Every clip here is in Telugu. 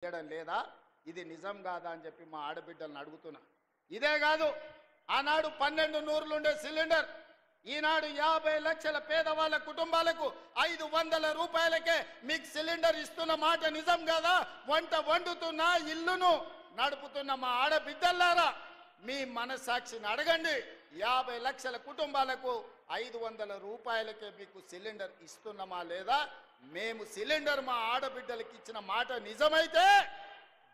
చేయడం లేదా? ఇది నిజం కాదా అని చెప్పి మా ఆడబిడ్డలను అడుగుతున్నా. ఇదే కాదు, ఆనాడు 12 నూరులుండే సిలిండర్ ఈనాడు 50 లక్షల పేదవాళ్ళ కుటుంబాలకు 500 రూపాయలకే మీకు సిలిండర్ ఇస్తున్న మాట నిజం కాదా? వంట వండుతున్న ఇల్లును నడుపుతున్న మా ఆడబిడ్డలారా, మీ మనసాక్షిని అడగండి. 50 లక్షల కుటుంబాలకు 500 రూపాయలకే మీకు సిలిండర్ ఇస్తున్నామా లేదా? మేము సిలిండర్ మా ఆడబిడ్డలకు ఇచ్చిన మాట నిజమైతే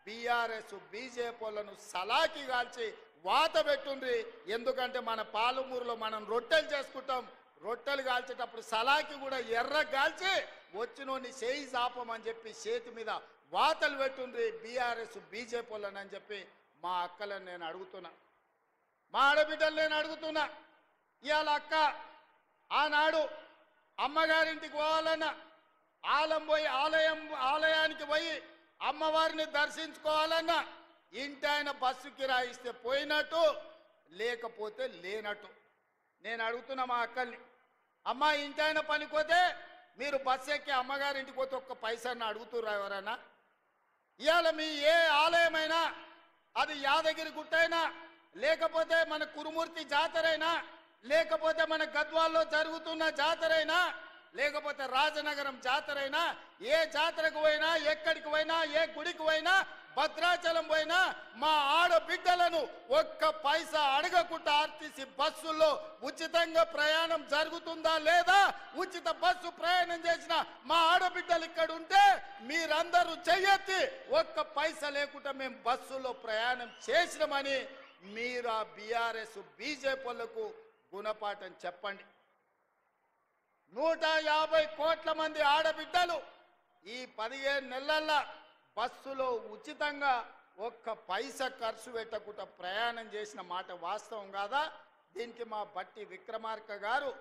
బీఆర్ఎస్ బీజేపీలను సలాకి కాల్చి వాత పెట్టుండ్రి. ఎందుకంటే మన పాలమూరులో మనం రొట్టెలు చేసుకుంటాం. రొట్టెలు కాల్చేటప్పుడు సలాకి కూడా ఎర్ర కాల్చి వచ్చినోని చేయి చాపమని చెప్పి చేతి మీద వాతలు పెట్టుండ్రి బీఆర్ఎస్ బీజేపీలను అని చెప్పి మా అక్కలను నేను అడుగుతున్నా, మా ఆడబిడ్డలు నేను అడుగుతున్నా. ఇవాళ అక్క ఆనాడు అమ్మగారింటికి పోవాలన్నా ఆలయానికి పోయి అమ్మవారిని దర్శించుకోవాలన్నా ఇంటి ఆయన బస్సు కిరాయిస్తే పోయినట్టు, లేకపోతే లేనట్టు. నేను అడుగుతున్నా మా అక్కల్ని, అమ్మ ఇంటి ఆయన పనిపోతే మీరు బస్సు ఎక్కి అమ్మగారింటికి పోతే ఒక్క పైసాన్ని అడుగుతుర్రా ఎవరన్నా? ఇవాళ మీ ఏ ఆలయమైనా, అది యాదగిరి గుట్టైనా, లేకపోతే మన కురుమూర్తి జాతరైనా, లేకపోతే మన గద్వాల్లో జరుగుతున్న జాతరైనా, లేకపోతే రాజనగరం జాతరైనా, ఏ జాతరకు పోయినా, ఎక్కడికి పోయినా, ఏ గుడికి పోయినా, భద్రాచలం పోయినా మా ఆడబిడ్డలను ఒక్క పైసా అడగకుండా ఆర్టీసీ బస్సుల్లో ఉచితంగా ప్రయాణం జరుగుతుందా లేదా? ఉచిత బస్సు ప్రయాణం చేసిన మా ఆడబిడ్డలు ఇక్కడ ఉంటే మీరందరూ చెయ్యెత్తి ఒక్క పైసా లేకుండా మేము బస్సులో ప్రయాణం చేసినామని మీరు ఆ బీఆర్ఎస్ బీజేపీలకు గుణపాఠం చెప్పండి. 150 కోట్ల మంది ఆడబిడ్డలు ఈ 15 నెలల్లో బస్సులో ఉచితంగా ఒక్క పైసా ఖర్చు పెట్టకుండా ప్రయాణం చేసిన మాట వాస్తవం కాదా? దీనికి మా బట్టి విక్రమార్క గారు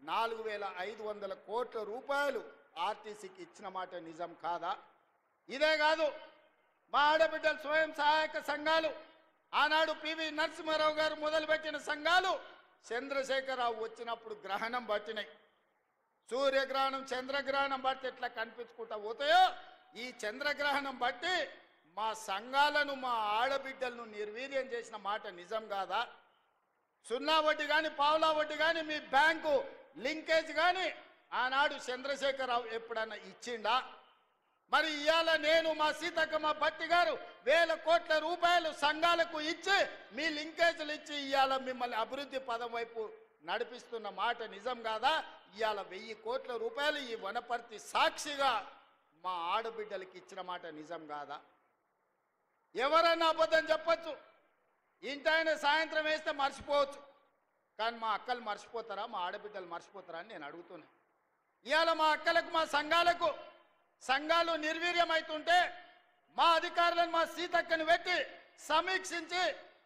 4500 కోట్ల రూపాయలు ఆర్టీసీకి ఇచ్చిన మాట నిజం కాదా? ఇదే కాదు, మా ఆడబిడ్డల స్వయం సహాయక సంఘాలు ఆనాడు పివి నరసింహారావు గారు మొదలుపెట్టిన సంఘాలు చంద్రశేఖరరావు వచ్చినప్పుడు గ్రహణం పట్టినాయి. సూర్యగ్రహణం చంద్రగ్రహణం బట్టి ఎట్లా కనిపించుకుంటా పోతాయో ఈ చంద్రగ్రహణం బట్టి మా సంఘాలను మా ఆడబిడ్డలను నిర్వీర్యం చేసిన మాట నిజం కాదా? సున్నా వడ్డీ కానీ పావులా వడ్డీ కానీ మీ బ్యాంకు లింకేజ్ కానీ ఆనాడు చంద్రశేఖరరావు ఎప్పుడన్నా ఇచ్చిండా? మరి ఇవాళ నేను మా సీతక్క మా భట్టి గారు 1000 కోట్ల రూపాయలు సంఘాలకు ఇచ్చి మీ లింకేజీలు ఇచ్చి ఇవాళ మిమ్మల్ని అభివృద్ధి పదం వైపు నడిపిస్తున్న మాట నిజం కాదా? ఇవాళ 1000 కోట్ల రూపాయలు ఈ వనపర్తి సాక్షిగా మా ఆడబిడ్డలకి ఇచ్చిన మాట నిజం కాదా? ఎవరన్నా అబద్ధం చెప్పచ్చు, ఇంటైనా సాయంత్రం వేస్తే మర్చిపోవచ్చు, కానీ మా అక్కలు మర్చిపోతారా? మా ఆడబిడ్డలు మర్చిపోతారా అని నేను అడుగుతున్నా. ఇవాళ మా అక్కలకు మా సంఘాలు నిర్వీర్యం అవుతుంటే మా అధికారులను మా సీతక్కని పెట్టి సమీక్షించి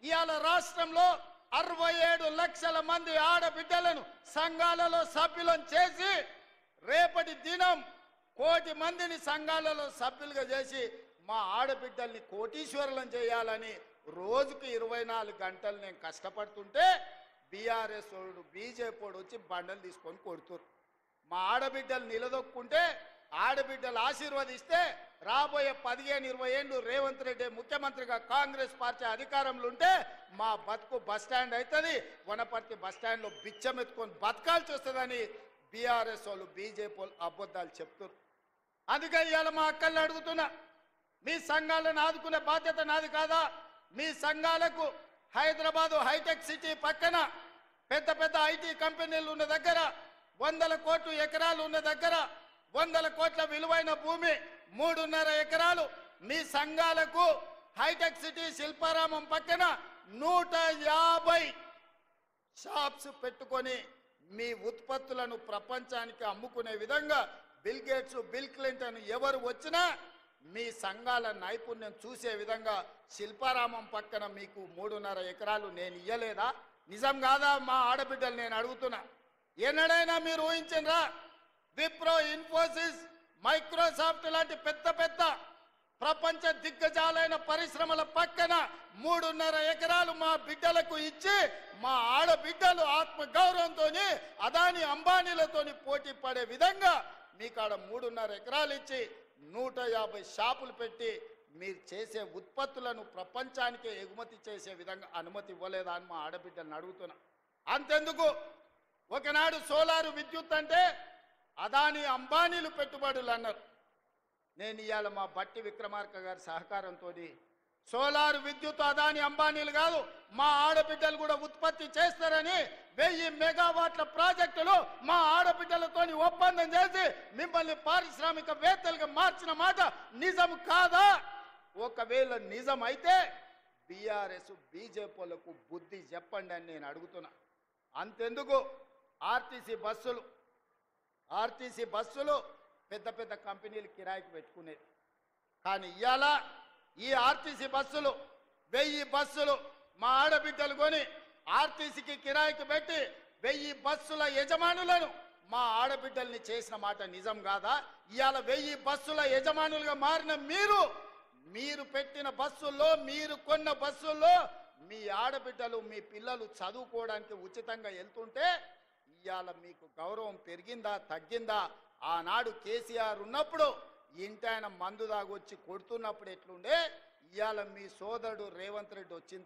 ఇవాళ రాష్ట్రంలో 67 లక్షల మంది ఆడబిడ్డలను సంఘాలలో సభ్యులను చేసి రేపటి దినం 1 కోటి మందిని సంఘాలలో సభ్యులుగా చేసి మా ఆడబిడ్డల్ని కోటీశ్వరులను చేయాలని రోజుకు 24 గంటలు నేను కష్టపడుతుంటే బీఆర్ఎస్ వాడు బీజేపీ వాడు వచ్చి బండలు తీసుకొని కొడుతురు. మా ఆడబిడ్డలు నిలదొక్కుంటే ఆడబిడ్డలు ఆశీర్వదిస్తే రాబోయే 15-20 ఏళ్ళు రేవంత్ రెడ్డి ముఖ్యమంత్రిగా కాంగ్రెస్ పార్టీ అధికారంలో ఉంటే మా బతుకు బస్టాండ్ అవుతుంది, వనపర్తి బస్టాండ్లో బిచ్చం ఎత్తుకొని బతకాల్సి వస్తుందని బీఆర్ఎస్ వాళ్ళు బీజేపీ వాళ్ళు అబద్ధాలు చెప్తున్నారు. అందుకే ఇవాళ మా అక్కల్ని అడుగుతున్నా, మీ సంఘాలను ఆదుకునే బాధ్యత నాది కాదా? మీ సంఘాలకు హైదరాబాదు హైటెక్ సిటీ పక్కన పెద్ద పెద్ద ఐటీ కంపెనీలు ఉన్న దగ్గర 100 కోట్ల ఎకరాలు ఉన్న దగ్గర 100 కోట్ల విలువైన భూమి 3.5 ఎకరాలు మీ సంఘాలకు హైటెక్ సిటీ శిల్పారామం పక్కన 150 షాప్స్ పెట్టుకొని మీ ఉత్పత్తులను ప్రపంచానికి అమ్ముకునే విధంగా బిల్ గేట్స్ బిల్ క్లింటన్ ఎవరు వచ్చినా మీ సంఘాల నైపుణ్యం చూసే విధంగా శిల్పారామం పక్కన మీకు 3.5 ఎకరాలు నేను ఇయ్యలేదా? నిజం కాదా? మా ఆడబిడ్డలు నేను అడుగుతున్నా. ఎన్నడైనా మీరు ఊహించరా? విప్రో, ఇన్ఫోసిస్, మైక్రోసాఫ్ట్ లాంటి పెద్ద పెద్ద ప్రపంచ దిగ్గజాలైన పరిశ్రమల పక్కన 3.5 ఎకరాలు మా బిడ్డలకు ఇచ్చి మా ఆడబిడ్డలు ఆత్మగౌరవంతో అదాని అంబానీలతోని పోటీ పడే విధంగా మీకాడ 3.5 ఎకరాలు ఇచ్చి 150 షాపులు పెట్టి మీరు చేసే ఉత్పత్తులను ప్రపంచానికే ఎగుమతి చేసే విధంగా అనుమతి ఇవ్వలేదా అని మా ఆడబిడ్డలను అడుగుతున్నా. అంతెందుకు, ఒకనాడు సోలారు విద్యుత్ అంటే అదాని అంబానీలు పెట్టుబడులు అన్నారు. నేను ఇవాళ మా బట్టి విక్రమార్క గారి సహకారంతో సోలారు విద్యుత్ అదాని అంబానీలు కాదు, మా ఆడబిడ్డలు కూడా ఉత్పత్తి చేస్తారని 1000 మెగావాట్ల ప్రాజెక్టులు మా ఆడబిడ్డలతోని ఒప్పందం చేసి మిమ్మల్ని పారిశ్రామికవేత్తలుగా మార్చిన మాట నిజం కాదా? ఒకవేళ నిజం అయితే బీఆర్ఎస్ బీజేపీలకు బుద్ధి చెప్పండి అని నేను అడుగుతున్నా. అంతెందుకు, ఆర్టీసీ బస్సులు పెద్ద పెద్ద కంపెనీలు కిరాయికి పెట్టుకునేది. కానీ ఇవాళ ఈ ఆర్టీసీ బస్సులు 1000 బస్సులు మా ఆడబిడ్డలు కొని ఆర్టీసీకి కిరాయికి పెట్టి 1000 బస్సుల యజమానులను మా ఆడబిడ్డల్ని చేసిన మాట నిజం కాదా? ఇవాళ 1000 బస్సుల యజమానులుగా మారిన మీరు పెట్టిన బస్సుల్లో, మీరు కొన్న బస్సుల్లో మీ ఆడబిడ్డలు, మీ పిల్లలు చదువుకోవడానికి ఉచితంగా వెళ్తుంటే ఇవాళ మీకు గౌరవం పెరిగిందా తగ్గిందా? ఆనాడు కేసీఆర్ ఉన్నప్పుడు ఇంటాయన మందు దాగొచ్చి కొడుతున్నప్పుడు ఎట్లుండే, ఇవాళ మీ సోదరుడు రేవంత్ రెడ్డి వచ్చిన